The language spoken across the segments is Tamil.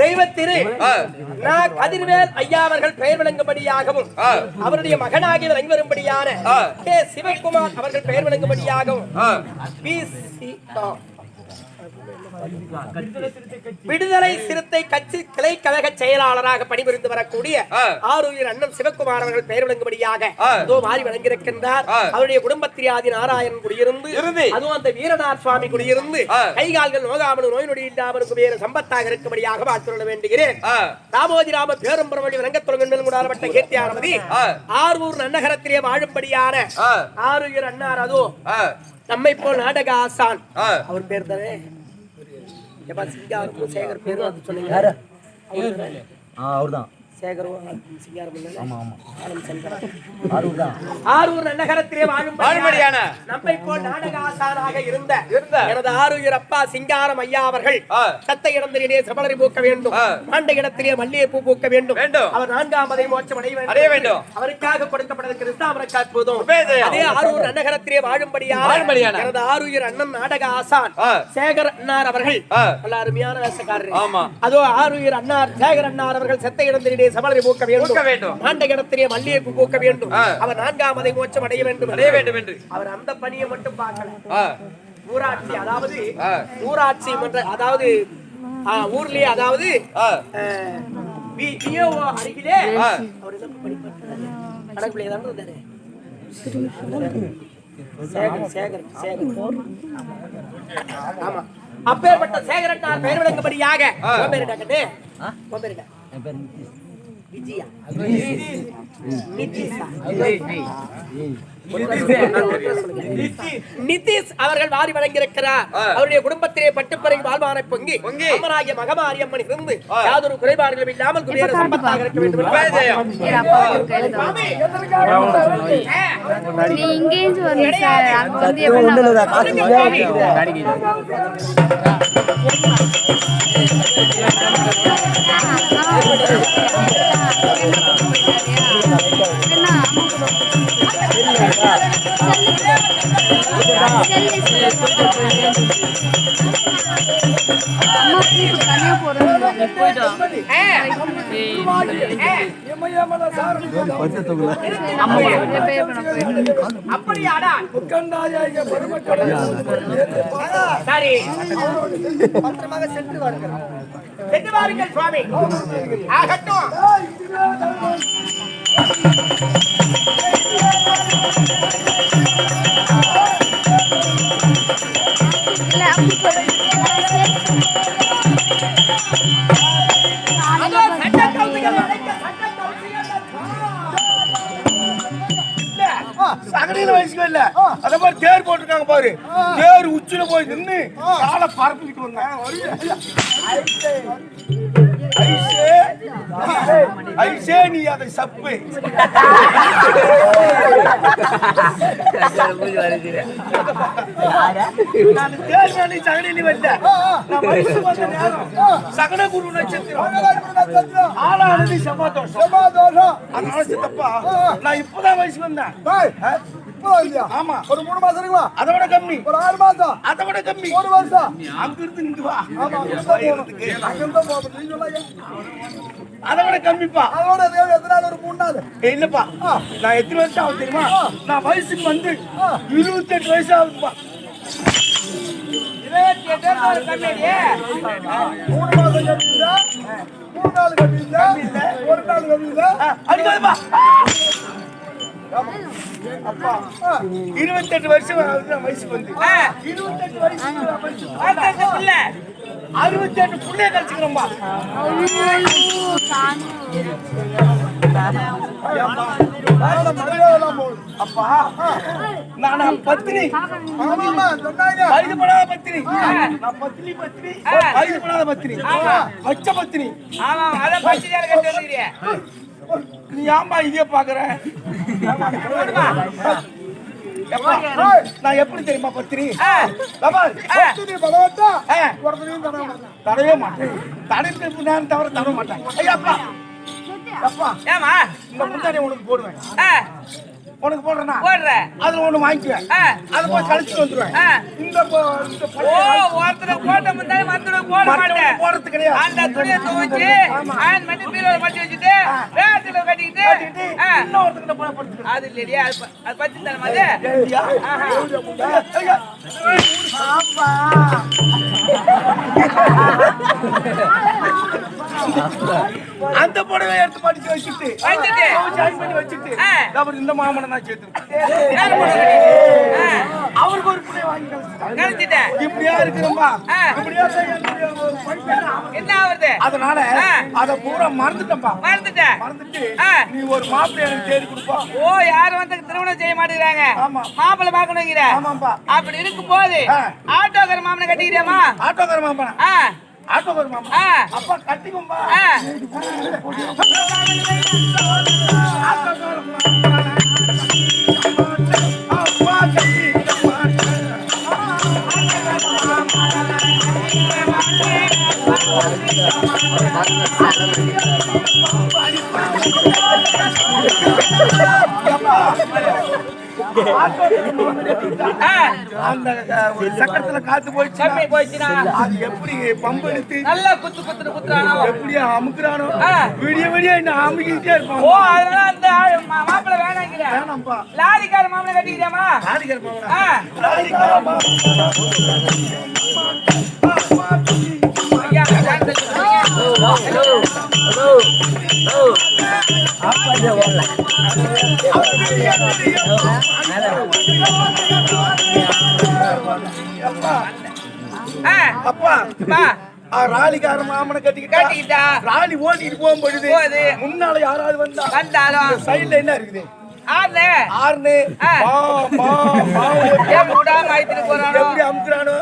தெய்வத்திரு கதிர்வேல் ஐயா அவர்கள் பெயர் விளங்கும்படியாகவும் அவருடைய மகனாகி விளங்கி வரும்படியான கே சிவகுமார் அவர்கள் பெயர் விளங்கும்படியாகவும் விடுதலை சிறுத்தை கட்சி கிளை கழக செயலாளராக பணிபுரிந்து வரக்கூடிய ஆரூர் அண்ணன் சிவகுமார் அவர்கள் பெயர் விளங்கும்படியாக மாறி வழங்கியிருக்கின்றார். அவருடைய குடும்பத்திரியாதி நாராயணன் குடியிருந்து அதுவும் அந்த வீரநாத் சுவாமி குடியிருந்து கைகால்கள் நோகாமலும் நோய் நொடி இல்லாமலுக்கு வேறு சம்பத்தாக இருக்கும்படியாக வாழ்த்துள்ள வேண்டுகிறேன். ராமோஜி ராம பேரும்பரவழி விளங்கத்துடன் கூடாரப்பட்ட கீர்த்தியானவதி ஆரூர் நன்னகரத்திலே வாழும்படியான ஆரூர் அண்ணார் அதோ நம்மை போல் நாடக ஆசான் அவர் பேர் தானே சேகர் பேரு அது சொன்னீங்க. அவர்தான் ஆரூர் நகரத்திலே வாழும்படியான நம்மை போல் நாடக ஆசானாக இருந்த எனது ஆரூர் அப்பா சிங்காரம் ஐயா அவர்கள் சத்த இடத்திலே சபலரி பூக்க வேண்டும், ஆண்ட இடத்திலே மல்லிகை பூ பூக்க வேண்டும். அவர் 4ஆம் பதவி மோட்சம் அடைய வேண்டும். அவருக்காக கொடுக்கப்பட்டது கிறிஸ்தாவனுக்கு அற்புதம். அதே ஆரூர் நகரத்திலே வாழும்படியான எனது ஆரூர் அண்ணன் நாடக ஆசான் சேகர் அண்ணார் அவர்கள் நல்ல அருமையான வேஷக்காரர். அதோ ஆரூர் அண்ணார் சேகர் அண்ணார் அவர்கள் சத்த இடத்திலே சபலரி பூக்க வேண்டும், ஆண்ட இடத்திலே மல்லிகை பூ பூக்க வேண்டும். அவர் 4ஆம் பதவி மோட்சம் அடைய வேண்டும் என்று அவர் அந்த பணியை மட்டும் பார்க்கல. ஊராட்சி அதாவது ஊராட்சி மன்ற அதாவது ஊர்லயே அதாவது அருகிலே அவர் ஆமா அப்பேற்பட்ட சேகரனார் பெயர் விளங்கும்படியாக விஜயா நிதிஷ் அவர்கள் வாரி வழங்கியிருக்கிறார். அவருடைய குடும்பத்திலே பட்டுப்பறை வாழ்வானை பொங்கி அம்மனாகிய மகமாரியம்மன் இருந்து யாதொரு குறைபாடுகளும் இல்லாமல் குபேர சம்பத்தாக இருக்க வேண்டும். சுவாமி ஆகட்டும். சகடியில வயசுக்கு இல்ல அத மாதிரி தேர் போட்டிருக்காங்க பாரு. தேர் உச்சில போய் நின்று காலை பறந்துட்டு வந்தாங்க. ஐசே நீ அதை சப்பு சகடியில வரல. சகட குரு நட்சத்திரம் ஆளானது செவ்வாதோஷம். அதனால சித்தப்பா நான் இப்பதான் வயசுக்கு வந்தேன். ஆமா ஒரு 3 மாசம் இருக்குமா? அதை விட கம்மி. ஒரு 6 மாசம். அதை விட கம்மி. 1 வருஷம். அங்க இருந்து இங்க வா. ஆமா அங்க போறதுக்கு நீ சொல்லையா? அதை விட கம்மிப்பா. அதோட எத்தனை நாள்? ஒரு 3 நாள். இல்லப்பா நான் எத்தனை வருஷம் ஆகுது தெரியுமா? நான் வயசுக்கு வந்து 28 வயசு ஆகுதுப்பா. 28 கம்மியே 3 மாசம் கம்மியா 3 நாள் கம்மி இல்ல, ஒரு நாள் கம்மி இல்ல. அடிக்காதப்பா. அப்பா 28 வருஷம் ஆகுது வயசுக்கு வந்து. 28 வயசுக்கு இல்ல 68 புள்ளைய கழிச்சுக்கிறோம்பா. அப்பா நான் பத்தினி. ஆமாமா சொன்னாங்க. வயதுபடாத பத்தினி. நான் பத்தினி வயதுபடாத பத்தினி. பச்ச பத்தினி. ஆமா அத பச்சையால கட்டி வந்துறியே. நீ ஏம்பா இதே பாக்குற? நான் எப்படி தெரியுமா பத்தினி? தடவே மாட்டேன். தடைப்பு நான் தவிர தர மாட்டேன். ஐயாப்பா அப்பா ஏமா இந்த முன்னாடி உனக்கு போடுவேன். உனக்கு போடுறேன்னா அதுல ஒண்ணு வாங்கிக்குவேன். அதை போய் கழிச்சுட்டு வந்துருவேன். இந்த ஒருத்தர போட்ட முன்னாடி மத்தட போட மாட்டேன். போடுறது கிடையாது. அந்த துணியை துவைச்சு ஆன் பண்ணி பீரோல மாட்டி வச்சிட்டு வேத்துல கட்டிட்டு இன்னொருத்தர போய் படுத்து. அது இல்லையா? அது பத்தி தரமா அது? அப்பா அந்த புடவை எடுத்து படிச்சு வச்சுட்டு ஜாயின் பண்ணி வச்சுட்டு அப்புறம் இந்த மாமனை நான் சேர்த்து அவருக்கு ஒரு புடவை வாங்கி கழிச்சிட்டேன். இப்படியா இருக்கிறோம்பா. இப்படியா என்ன ஆகுது? அதனால அத பூரா மறந்துட்டேன்பா. மறந்துட்டு நீ ஒரு மாப்பிள்ளை எனக்கு தேடி கொடுப்பா. ஓ யாரும் வந்து திருமணம் செய்ய மாட்டேங்கிறாங்க. மாப்பிள்ளை பாக்கணுங்கிற. ஆமாப்பா. அப்படி இருக்கும் போது ஆட்டோக்கார மாமனை கட்டிக்கிறியாமா? ஆட்டோக்கார மாமனா? ஆட்டோக்கார மாமா. அப்பா கட்டிக்கும்பா. ஆட்டோக்கார மாமா. அப்பா கட்டிக்கும்பா. அந்த சக்கரத்துல காத்து போயிடுச்சுன்னா அது எப்படி பம்பு எடுத்து நல்லா குத்துறானோ எப்படி அமுக்குறானோ விடிய விடிய என்ன அமுக்கிட்டே இருப்பான். ஓ அதனால அந்த மாப்பிள்ளை வேணாங்கிற. வேணாம்பா. லாரிக்கார மாப்பிள்ளை கட்டிக்கிறியாமா? லாரிக்கார மாப்பிள்ளை. லாரிக்கார மாப்பிள்ளை. ஐயா அப்பா ராலிக்கார மாமனை கட்டிக்கிட்டா ராலி ஓட்டிட்டு போகும்பொழுது முன்னால யாராவது வந்தாலும் சைடுல என்ன இருக்குது? ஆர்னு எப்படி அமுக்குறானோ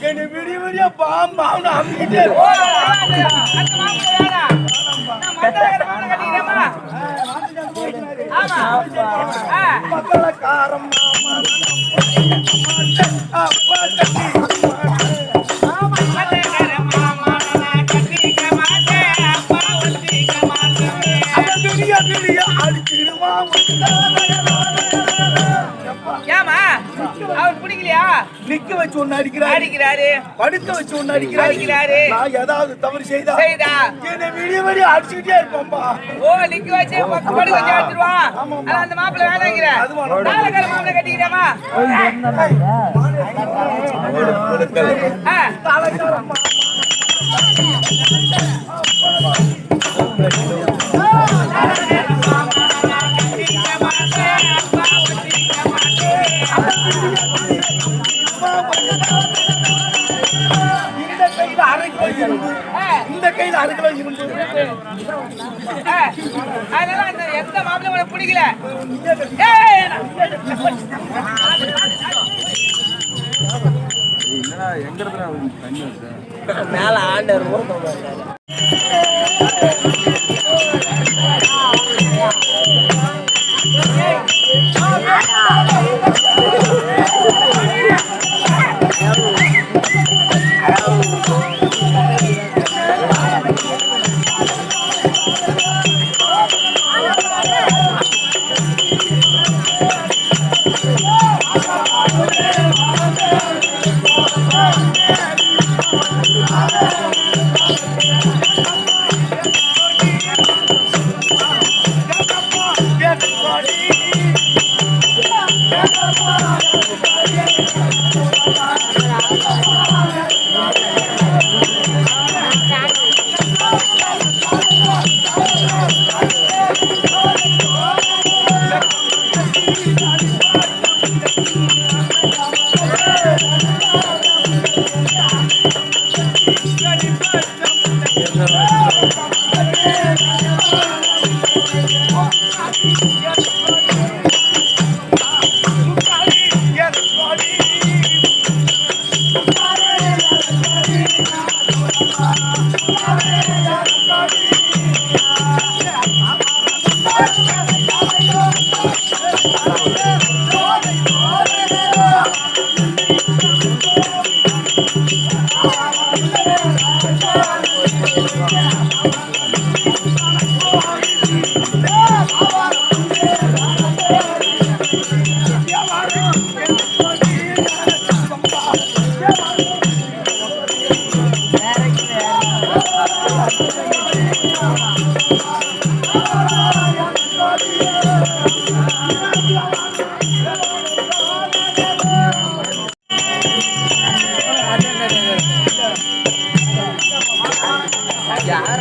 என்ன விடிய விடிய பாம்பு அமுக்கிட்டே மக்களக்காரம் ஏமா அவர் பிடிக்கலையா? நிக்க வச்சு ஒண்ணு அடிக்கிறாரு, படுக்க வச்சு ஒண்ணு அடிக்கிறாரு. நான் ஏதாவது தவறு செய்தா என்ன விடிய விடிய அடிச்சுக்கிட்டே இருப்போம்பா. ஓ நிக்க வச்சு படுக்க வச்சு அடிச்சிருவான். அந்த மாப்பிள்ளை வேணாங்கிற. நாளைக்கார மாப்பிள்ளை கட்டிக்கிறியாமா? இந்த கையில அரைக்கிலோ இரும்பு. அதனால அந்த எந்த மாப்பிள்ளை உனக்கு பிடிக்கல. மேல ஆண்டர் யார்